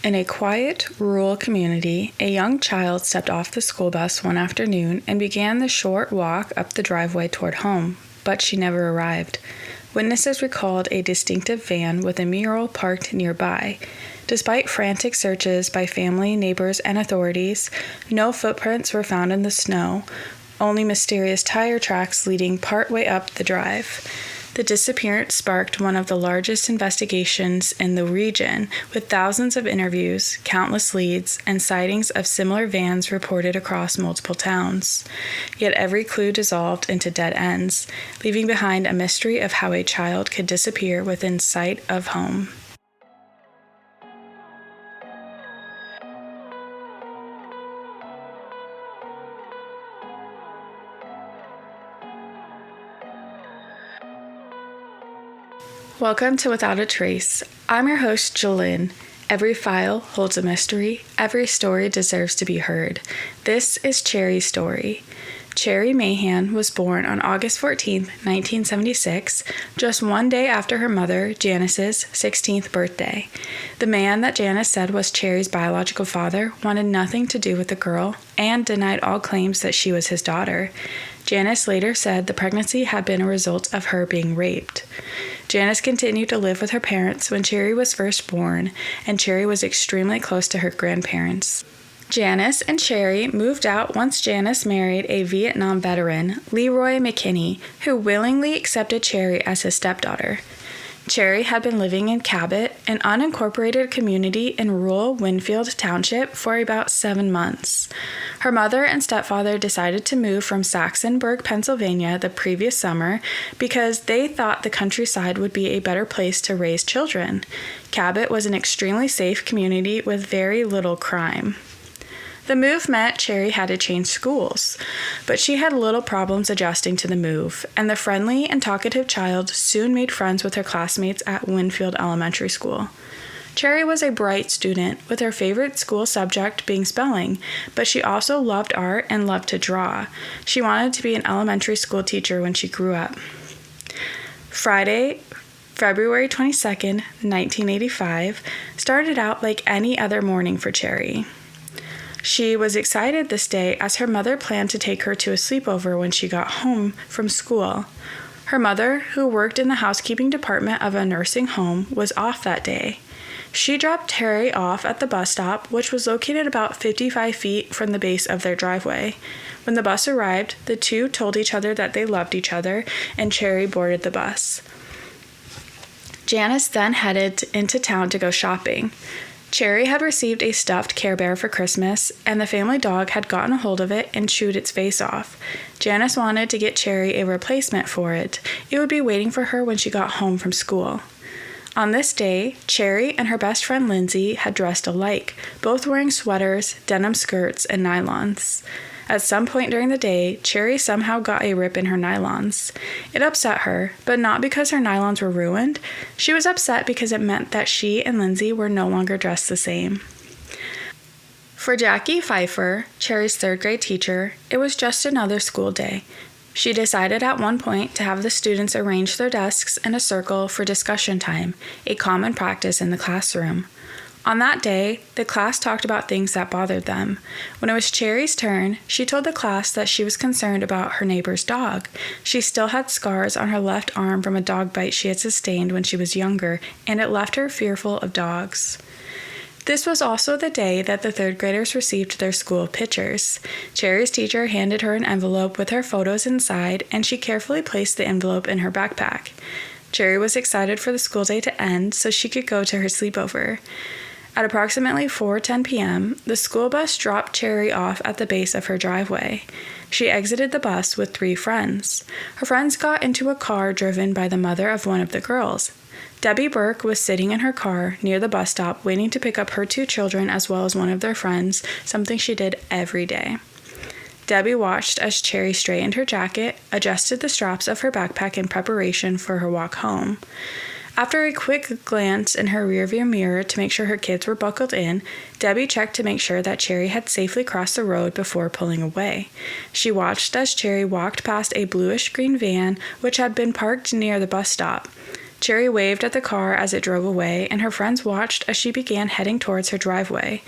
In a quiet, rural community, a young child stepped off the school bus one afternoon and began the short walk up the driveway toward home, but she never arrived. Witnesses recalled a distinctive van with a mural parked nearby. Despite frantic searches by family, neighbors, and authorities, no footprints were found in the snow, only mysterious tire tracks leading partway up the drive. The disappearance sparked one of the largest investigations in the region, with thousands of interviews, countless leads, and sightings of similar vans reported across multiple towns. Yet every clue dissolved into dead ends, leaving behind a mystery of how a child could disappear within sight of home. Welcome to Without a Trace. I'm your host, Jolynn. Every file holds a mystery. Every story deserves to be heard. This is Cherrie's story. Cherrie Mahan was born on August 14, 1976, just one day after her mother, Janice's 16th birthday. The man that Janice said was Cherrie's biological father wanted nothing to do with the girl and denied all claims that she was his daughter. Janice later said the pregnancy had been a result of her being raped. Janice continued to live with her parents when Cherrie was first born, and Cherrie was extremely close to her grandparents. Janice and Cherrie moved out once Janice married a Vietnam veteran, Leroy McKinney, who willingly accepted Cherrie as his stepdaughter. Cherrie had been living in Cabot, an unincorporated community in rural Winfield Township, for about 7 months. Her mother and stepfather decided to move from Saxonburg, Pennsylvania the previous summer because they thought the countryside would be a better place to raise children. Cabot was an extremely safe community with very little crime. The move meant Cherrie had to change schools, but she had little problems adjusting to the move, and the friendly and talkative child soon made friends with her classmates at Winfield Elementary School. Cherrie was a bright student, with her favorite school subject being spelling, but she also loved art and loved to draw. She wanted to be an elementary school teacher when she grew up. Friday, February 22nd, 1985, started out like any other morning for Cherrie. She was excited this day as her mother planned to take her to a sleepover when she got home from school. Her mother, who worked in the housekeeping department of a nursing home, was off that day. She dropped Cherrie off at the bus stop, which was located about 55 feet from the base of their driveway. When the bus arrived, the two told each other that they loved each other, and Cherrie boarded the bus. Janice then headed into town to go shopping. Cherrie had received a stuffed Care Bear for Christmas, and the family dog had gotten a hold of it and chewed its face off. Janice wanted to get Cherrie a replacement for it. It would be waiting for her when she got home from school. On this day, Cherrie and her best friend Lindsay had dressed alike, both wearing sweaters, denim skirts, and nylons. At some point during the day, Cherrie somehow got a rip in her nylons. It upset her, but not because her nylons were ruined. She was upset because it meant that she and Lindsay were no longer dressed the same. For Jackie Pfeiffer, Cherrie's third grade teacher, it was just another school day. She decided at one point to have the students arrange their desks in a circle for discussion time, a common practice in the classroom. On that day, the class talked about things that bothered them. When it was Cherrie's turn, she told the class that she was concerned about her neighbor's dog. She still had scars on her left arm from a dog bite she had sustained when she was younger, and it left her fearful of dogs. This was also the day that the third graders received their school pictures. Cherrie's teacher handed her an envelope with her photos inside, and she carefully placed the envelope in her backpack. Cherrie was excited for the school day to end so she could go to her sleepover. At approximately 4:10 p.m., the school bus dropped Cherrie off at the base of her driveway. She exited the bus with 3 friends. Her friends got into a car driven by the mother of one of the girls. Debbie Burke was sitting in her car near the bus stop waiting to pick up her 2 children as well as one of their friends, something she did every day. Debbie watched as Cherrie straightened her jacket, adjusted the straps of her backpack in preparation for her walk home. After a quick glance in her rearview mirror to make sure her kids were buckled in, Debbie checked to make sure that Cherrie had safely crossed the road before pulling away. She watched as Cherrie walked past a bluish-green van which had been parked near the bus stop. Cherrie waved at the car as it drove away, and her friends watched as she began heading towards her driveway.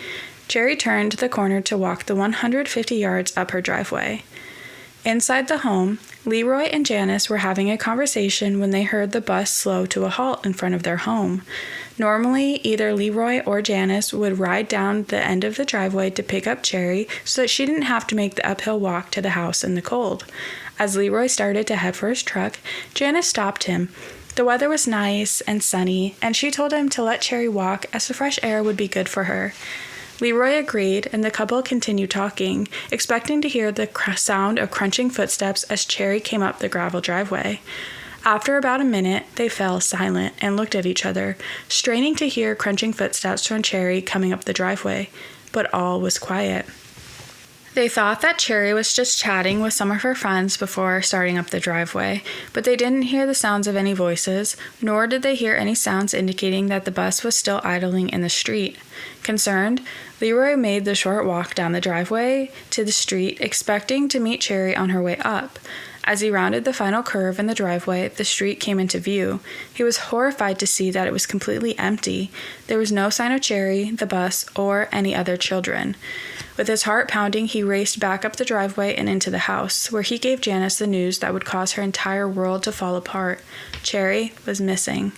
Cherrie turned the corner to walk the 150 yards up her driveway. Inside the home, Leroy and Janice were having a conversation when they heard the bus slow to a halt in front of their home. Normally, either Leroy or Janice would ride down the end of the driveway to pick up Cherrie so that she didn't have to make the uphill walk to the house in the cold. As Leroy started to head for his truck, Janice stopped him. The weather was nice and sunny, and she told him to let Cherrie walk as the fresh air would be good for her. Leroy agreed, and the couple continued talking, expecting to hear the sound of crunching footsteps as Cherrie came up the gravel driveway. After about a minute, they fell silent and looked at each other, straining to hear crunching footsteps from Cherrie coming up the driveway, but all was quiet. They thought that Cherrie was just chatting with some of her friends before starting up the driveway, but they didn't hear the sounds of any voices, nor did they hear any sounds indicating that the bus was still idling in the street. Concerned, Leroy made the short walk down the driveway to the street, expecting to meet Cherrie on her way up. As he rounded the final curve in the driveway, the street came into view. He was horrified to see that it was completely empty. There was no sign of Cherrie, the bus, or any other children. With his heart pounding, he raced back up the driveway and into the house, where he gave Janice the news that would cause her entire world to fall apart. Cherrie was missing.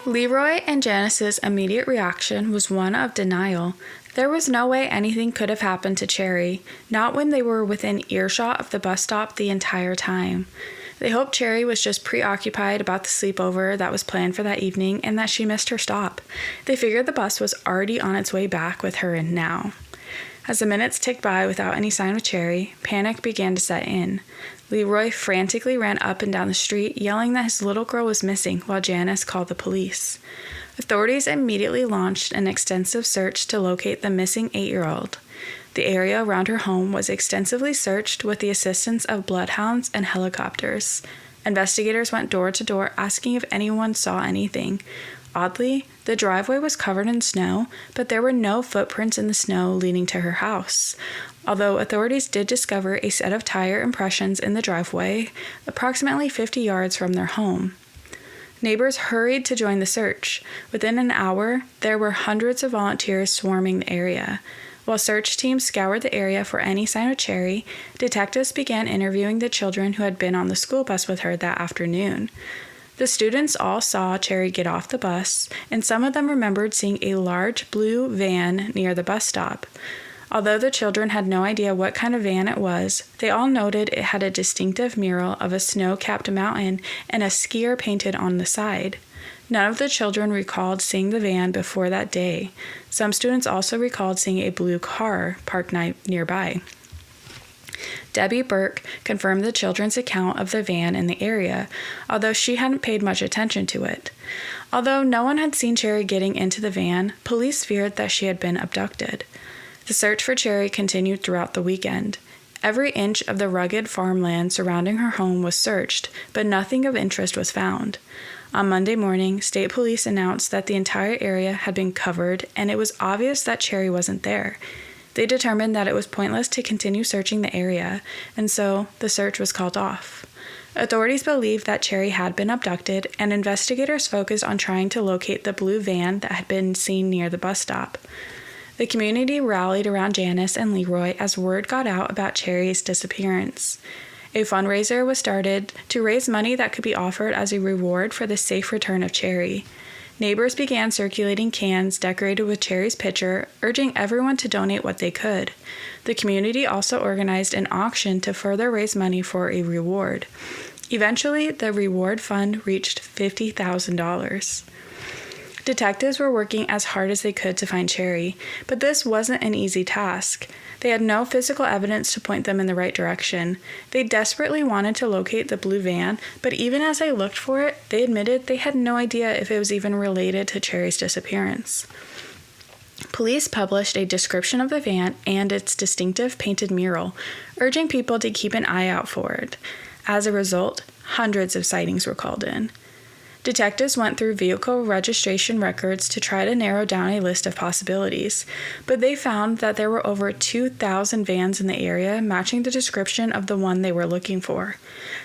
Leroy and Janice's immediate reaction was one of denial. There was no way anything could have happened to Cherrie, not when they were within earshot of the bus stop the entire time. They hoped Cherrie was just preoccupied about the sleepover that was planned for that evening and that she missed her stop. They figured the bus was already on its way back with her in now. As the minutes ticked by without any sign of Cherrie, panic began to set in. Leroy frantically ran up and down the street, yelling that his little girl was missing, while Janice called the police. Authorities immediately launched an extensive search to locate the missing 8-year-old. The area around her home was extensively searched with the assistance of bloodhounds and helicopters. Investigators went door to door asking if anyone saw anything. Oddly, the driveway was covered in snow, but there were no footprints in the snow leading to her house. Although authorities did discover a set of tire impressions in the driveway, approximately 50 yards from their home. Neighbors hurried to join the search. Within an hour, there were hundreds of volunteers swarming the area. While search teams scoured the area for any sign of Cherrie, detectives began interviewing the children who had been on the school bus with her that afternoon. The students all saw Cherrie get off the bus, and some of them remembered seeing a large blue van near the bus stop. Although the children had no idea what kind of van it was, they all noted it had a distinctive mural of a snow-capped mountain and a skier painted on the side. None of the children recalled seeing the van before that day. Some students also recalled seeing a blue car parked nearby. Debbie Burke confirmed the children's account of the van in the area, although she hadn't paid much attention to it. Although no one had seen Cherrie getting into the van, police feared that she had been abducted. The search for Cherrie continued throughout the weekend. Every inch of the rugged farmland surrounding her home was searched, but nothing of interest was found. On Monday morning, state police announced that the entire area had been covered, and it was obvious that Cherrie wasn't there. They determined that it was pointless to continue searching the area, and so the search was called off. Authorities believed that Cherrie had been abducted, and investigators focused on trying to locate the blue van that had been seen near the bus stop. The community rallied around Janice and Leroy as word got out about Cherrie's disappearance. A fundraiser was started to raise money that could be offered as a reward for the safe return of Cherrie. Neighbors began circulating cans decorated with Cherrie's picture, urging everyone to donate what they could. The community also organized an auction to further raise money for a reward. Eventually, the reward fund reached $50,000. Detectives were working as hard as they could to find Cherrie, but this wasn't an easy task. They had no physical evidence to point them in the right direction. They desperately wanted to locate the blue van, but even as they looked for it, they admitted they had no idea if it was even related to Cherrie's disappearance. Police published a description of the van and its distinctive painted mural, urging people to keep an eye out for it. As a result, hundreds of sightings were called in. Detectives went through vehicle registration records to try to narrow down a list of possibilities, but they found that there were over 2,000 vans in the area matching the description of the one they were looking for.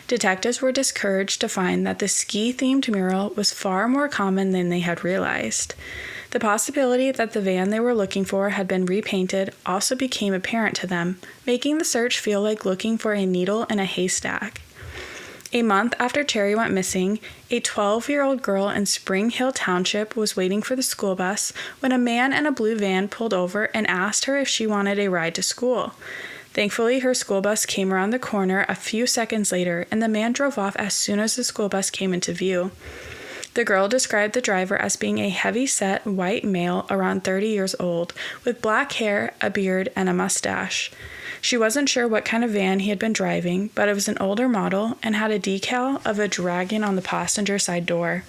Detectives were discouraged to find that the ski-themed mural was far more common than they had realized. The possibility that the van they were looking for had been repainted also became apparent to them, making the search feel like looking for a needle in a haystack. A month after Cherrie went missing, a 12-year-old girl in Spring Hill Township was waiting for the school bus when a man in a blue van pulled over and asked her if she wanted a ride to school. Thankfully, her school bus came around the corner a few seconds later, and the man drove off as soon as the school bus came into view. The girl described the driver as being a heavy-set white male around 30 years old, with black hair, a beard, and a mustache. She wasn't sure what kind of van he had been driving, but it was an older model and had a decal of a dragon on the passenger side door.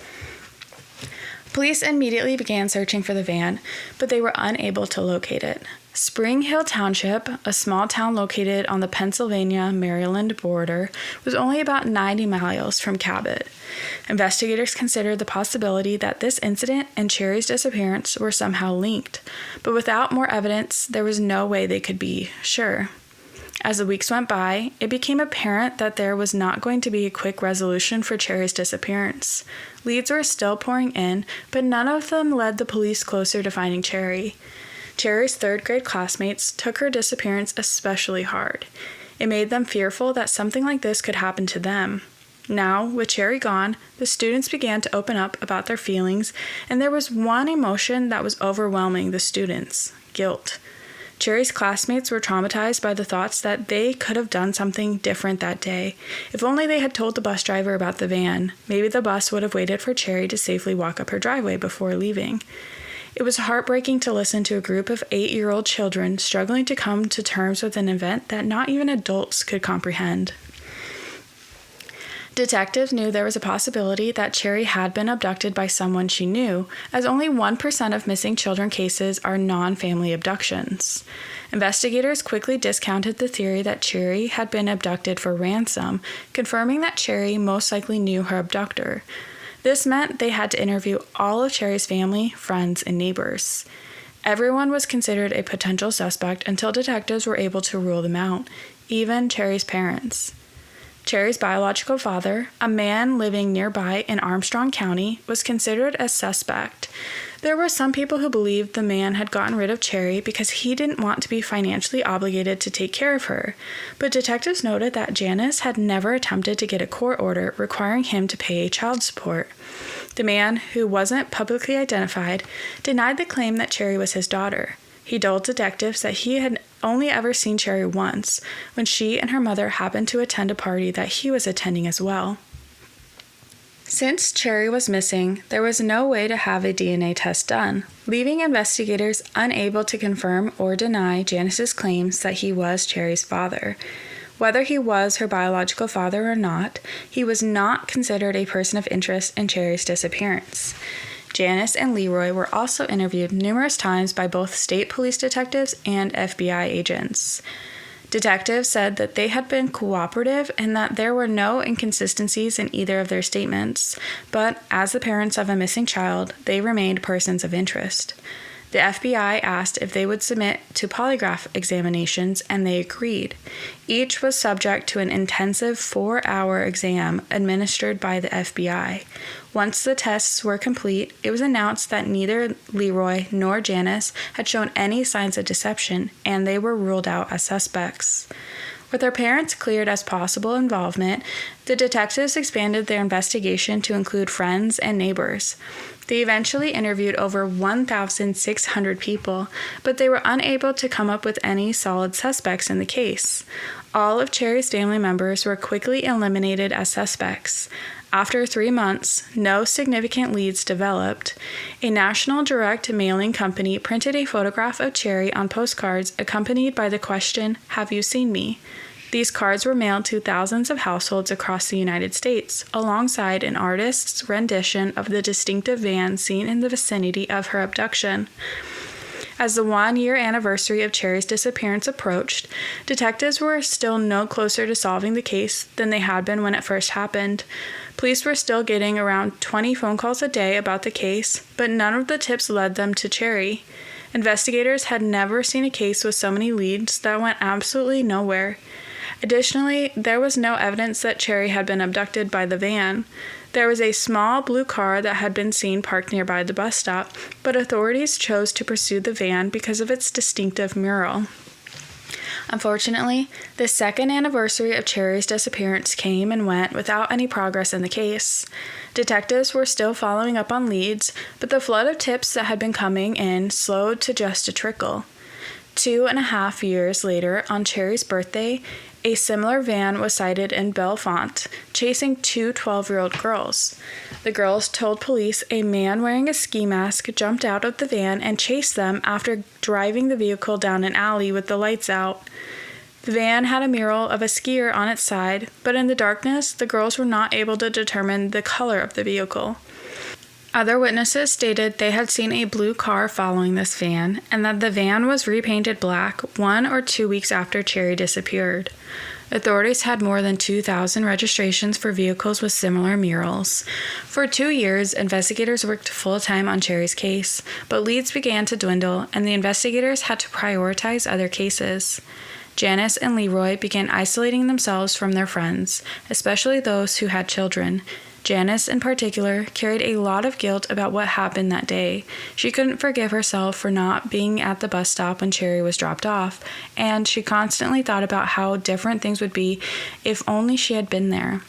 Police immediately began searching for the van, but they were unable to locate it. Spring Hill Township, a small town located on the Pennsylvania-Maryland border, was only about 90 miles from Cabot. Investigators considered the possibility that this incident and Cherrie's disappearance were somehow linked, but without more evidence, there was no way they could be sure. As the weeks went by, it became apparent that there was not going to be a quick resolution for Cherrie's disappearance. Leads were still pouring in, but none of them led the police closer to finding Cherrie. Cherrie's third-grade classmates took her disappearance especially hard. It made them fearful that something like this could happen to them. Now, with Cherrie gone, the students began to open up about their feelings, and there was one emotion that was overwhelming the students: guilt. Cherrie's classmates were traumatized by the thoughts that they could have done something different that day. If only they had told the bus driver about the van, maybe the bus would have waited for Cherrie to safely walk up her driveway before leaving. It was heartbreaking to listen to a group of 8-year-old children struggling to come to terms with an event that not even adults could comprehend. Detectives knew there was a possibility that Cherrie had been abducted by someone she knew, as only 1% of missing children cases are non-family abductions. Investigators quickly discounted the theory that Cherrie had been abducted for ransom, confirming that Cherrie most likely knew her abductor. This meant they had to interview all of Cherrie's family, friends, and neighbors. Everyone was considered a potential suspect until detectives were able to rule them out, even Cherrie's parents. Cherrie's biological father, a man living nearby in Armstrong County, was considered a suspect. There were some people who believed the man had gotten rid of Cherrie because he didn't want to be financially obligated to take care of her, but detectives noted that Janice had never attempted to get a court order requiring him to pay child support. The man, who wasn't publicly identified, denied the claim that Cherrie was his daughter. He told detectives that he had only ever seen Cherrie once, when she and her mother happened to attend a party that he was attending as well. Since Cherrie was missing, there was no way to have a DNA test done, leaving investigators unable to confirm or deny Janice's claims that he was Cherrie's father. Whether he was her biological father or not, he was not considered a person of interest in Cherrie's disappearance. Janice and Leroy were also interviewed numerous times by both state police detectives and FBI agents. Detectives said that they had been cooperative and that there were no inconsistencies in either of their statements, but as the parents of a missing child, they remained persons of interest. The FBI asked if they would submit to polygraph examinations, and they agreed. Each was subject to an intensive 4-hour exam administered by the FBI. Once the tests were complete, it was announced that neither Leroy nor Janice had shown any signs of deception, and they were ruled out as suspects. With their parents cleared as possible involvement, the detectives expanded their investigation to include friends and neighbors. They eventually interviewed over 1,600 people, but they were unable to come up with any solid suspects in the case. All of Cherrie's family members were quickly eliminated as suspects. After 3 months, no significant leads developed. A national direct mailing company printed a photograph of Cherrie on postcards accompanied by the question, "Have you seen me?" These cards were mailed to thousands of households across the United States, alongside an artist's rendition of the distinctive van seen in the vicinity of her abduction. As the 1-year anniversary of Cherrie's disappearance approached, detectives were still no closer to solving the case than they had been when it first happened. Police were still getting around 20 phone calls a day about the case, but none of the tips led them to Cherrie. Investigators had never seen a case with so many leads that went absolutely nowhere. Additionally, there was no evidence that Cherrie had been abducted by the van. There was a small blue car that had been seen parked nearby the bus stop, but authorities chose to pursue the van because of its distinctive mural. Unfortunately, the second anniversary of Cherrie's disappearance came and went without any progress in the case. Detectives were still following up on leads, but the flood of tips that had been coming in slowed to just a trickle. 2.5 years later, on Cherrie's birthday, a similar van was sighted in Bellefonte, chasing two 12-year-old girls. The girls told police a man wearing a ski mask jumped out of the van and chased them after driving the vehicle down an alley with the lights out. The van had a mural of a skier on its side, but in the darkness, the girls were not able to determine the color of the vehicle. Other witnesses stated they had seen a blue car following this van, and that the van was repainted black 1 or 2 weeks after Cherrie disappeared. Authorities had more than 2,000 registrations for vehicles with similar murals. For 2 years, investigators worked full-time on Cherrie's case, but leads began to dwindle, and the investigators had to prioritize other cases. Janice and Leroy began isolating themselves from their friends, especially those who had children. Janice, in particular, carried a lot of guilt about what happened that day. She couldn't forgive herself for not being at the bus stop when Cherrie was dropped off, and she constantly thought about how different things would be if only she had been there.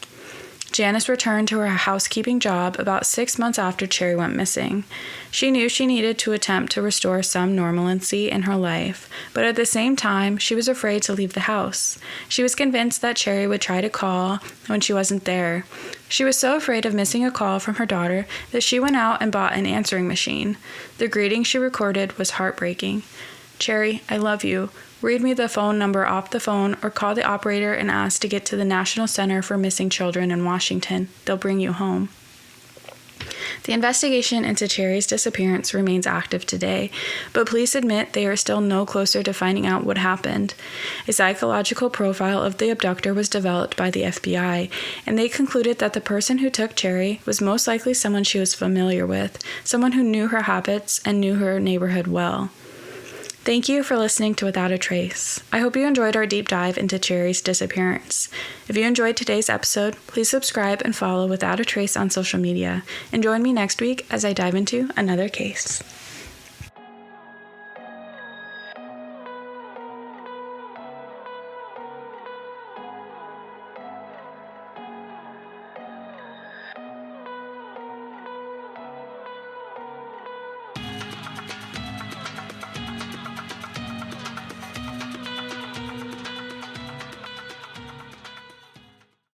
Janice returned to her housekeeping job about 6 months after Cherrie went missing. She knew she needed to attempt to restore some normalcy in her life, but at the same time, she was afraid to leave the house. She was convinced that Cherrie would try to call when she wasn't there. She was so afraid of missing a call from her daughter that she went out and bought an answering machine. The greeting she recorded was heartbreaking. "Cherrie, I love you. Read me the phone number off the phone or call the operator and ask to get to the National Center for Missing Children in Washington. They'll bring you home." The investigation into Cherrie's disappearance remains active today, but police admit they are still no closer to finding out what happened. A psychological profile of the abductor was developed by the FBI, and they concluded that the person who took Cherrie was most likely someone she was familiar with, someone who knew her habits and knew her neighborhood well. Thank you for listening to Without a Trace. I hope you enjoyed our deep dive into Cherrie's disappearance. If you enjoyed today's episode, please subscribe and follow Without a Trace on social media, and join me next week as I dive into another case.